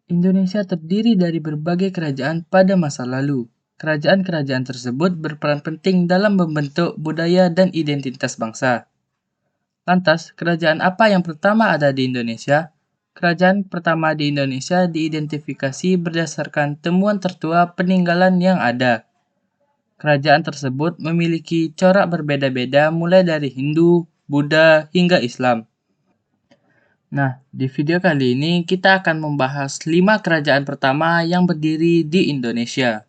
Indonesia terdiri dari berbagai kerajaan pada masa lalu. Kerajaan-kerajaan tersebut berperan penting dalam membentuk budaya dan identitas bangsa. Lantas, kerajaan apa yang pertama ada di Indonesia? Kerajaan pertama di Indonesia diidentifikasi berdasarkan temuan tertua peninggalan yang ada. Kerajaan tersebut memiliki corak berbeda-beda mulai dari Hindu, Buddha, hingga Islam. Nah, di video kali ini kita akan membahas 5 kerajaan pertama yang berdiri di Indonesia.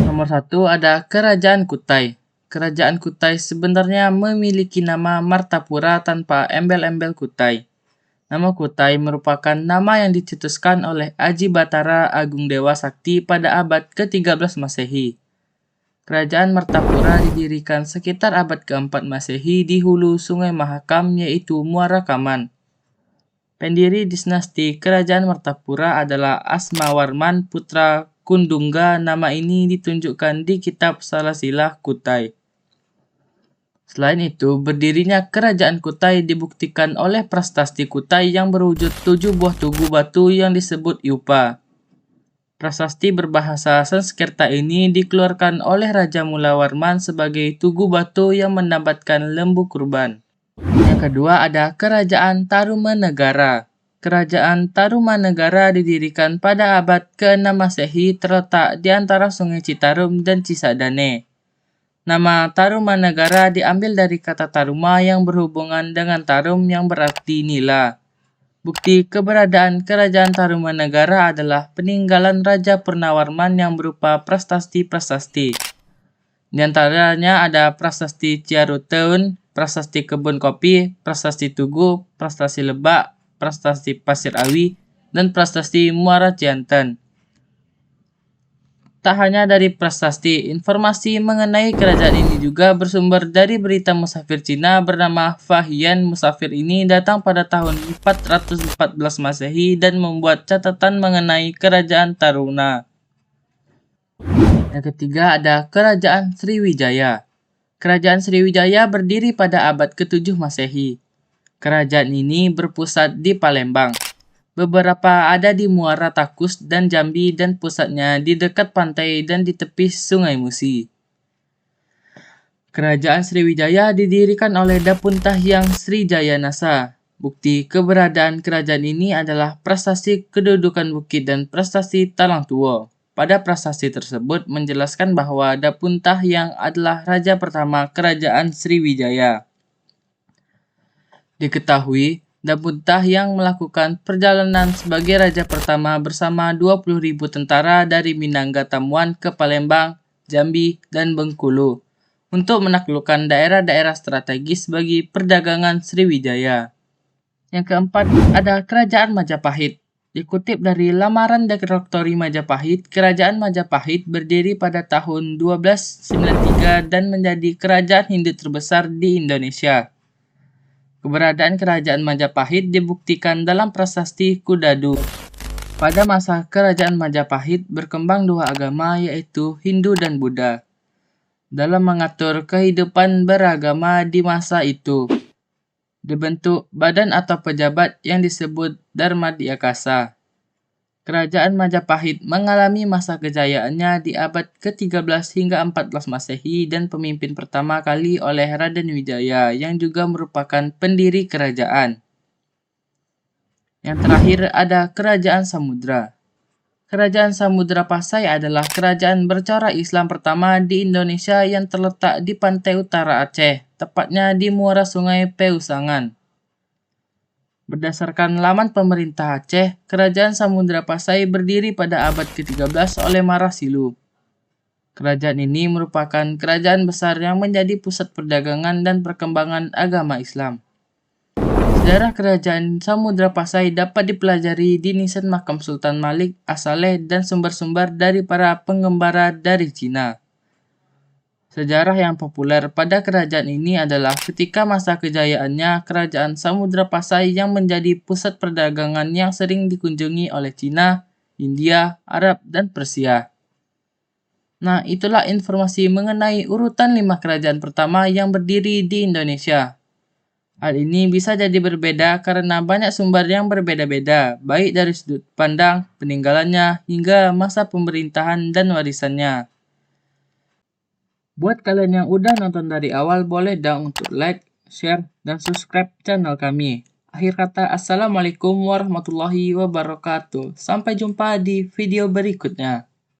Nomor 1 ada Kerajaan Kutai. Kerajaan Kutai sebenarnya memiliki nama Martapura tanpa embel-embel Kutai. Nama Kutai merupakan nama yang dicetuskan oleh Aji Batara Agung Dewa Sakti pada abad ke-13 Masehi. Kerajaan Martapura didirikan sekitar abad ke-4 Masehi di hulu Sungai Mahakam yaitu Muara Kaman. Pendiri dinasti Kerajaan Martapura adalah Asmawarman putra Kundungga. Nama ini ditunjukkan di kitab Salasilah Kutai. Selain itu, berdirinya Kerajaan Kutai dibuktikan oleh prasasti Kutai yang berwujud 7 buah tugu batu yang disebut Yupa. Prasasti berbahasa Sanskerta ini dikeluarkan oleh Raja Mulawarman sebagai tugu batu yang mendapatkan lembu kurban. Yang kedua ada Kerajaan Tarumanegara. Kerajaan Tarumanegara didirikan pada abad ke-6 Masehi terletak di antara Sungai Citarum dan Cisadane. Nama Tarumanegara diambil dari kata Taruma yang berhubungan dengan tarum yang berarti nila. Bukti keberadaan Kerajaan Tarumanegara adalah peninggalan Raja Purnawarman yang berupa prasasti-prasasti. Di antaranya ada prasasti Ciaruteun, prasasti Kebun Kopi, prasasti Tugu, prasasti Lebak, prasasti Pasir Awi, dan prasasti Muara Cianten. Tak hanya dari prasasti, informasi mengenai kerajaan ini juga bersumber dari berita musafir Cina bernama Fahian. Musafir ini datang pada tahun 414 Masehi dan membuat catatan mengenai kerajaan Taruna. Yang ketiga ada Kerajaan Sriwijaya. Kerajaan Sriwijaya berdiri pada abad ke-7 Masehi. Kerajaan ini berpusat di Palembang. Beberapa ada di Muara Takus dan Jambi dan pusatnya di dekat pantai dan di tepi Sungai Musi. Kerajaan Sriwijaya didirikan oleh Dapuntahyang Srijayanasa. Bukti keberadaan kerajaan ini adalah prasasti kedudukan bukit dan prasasti Talang Tua. Pada prasasti tersebut menjelaskan bahwa Dapuntahyang adalah raja pertama kerajaan Sriwijaya. Diketahui, Dapuntahyang melakukan perjalanan sebagai raja pertama bersama 20.000 tentara dari Minangkabau ke Palembang, Jambi, dan Bengkulu untuk menaklukkan daerah-daerah strategis bagi perdagangan Sriwijaya. Yang keempat ada Kerajaan Majapahit. Dikutip dari lamaran Direktori Majapahit, Kerajaan Majapahit berdiri pada tahun 1293 dan menjadi kerajaan Hindu terbesar di Indonesia. Keberadaan Kerajaan Majapahit dibuktikan dalam prasasti Kudadu. Pada masa Kerajaan Majapahit berkembang dua agama yaitu Hindu dan Buddha. Dalam mengatur kehidupan beragama di masa itu, dibentuk badan atau pejabat yang disebut Dharmadhyakasa. Kerajaan Majapahit mengalami masa kejayaannya di abad ke-13 hingga 14 Masehi dan pemimpin pertama kali oleh Raden Wijaya yang juga merupakan pendiri kerajaan. Yang terakhir ada Kerajaan Samudra. Kerajaan Samudra Pasai adalah kerajaan bercorak Islam pertama di Indonesia yang terletak di pantai utara Aceh, tepatnya di muara Sungai Peusangan. Berdasarkan laman pemerintah Aceh, Kerajaan Samudra Pasai berdiri pada abad ke-13 oleh Marasilu. Kerajaan ini merupakan kerajaan besar yang menjadi pusat perdagangan dan perkembangan agama Islam. Sejarah Kerajaan Samudra Pasai dapat dipelajari di nisan Makam Sultan Malik As-Saleh dan sumber-sumber dari para pengembara dari Cina. Sejarah yang populer pada kerajaan ini adalah ketika masa kejayaannya Kerajaan Samudra Pasai yang menjadi pusat perdagangan yang sering dikunjungi oleh Cina, India, Arab, dan Persia. Nah, itulah informasi mengenai urutan 5 kerajaan pertama yang berdiri di Indonesia. Hal ini bisa jadi berbeda karena banyak sumber yang berbeda-beda, baik dari sudut pandang, peninggalannya, hingga masa pemerintahan dan warisannya. Buat kalian yang udah nonton dari awal, boleh dong untuk like, share, dan subscribe channel kami. Akhir kata, Assalamualaikum warahmatullahi wabarakatuh. Sampai jumpa di video berikutnya.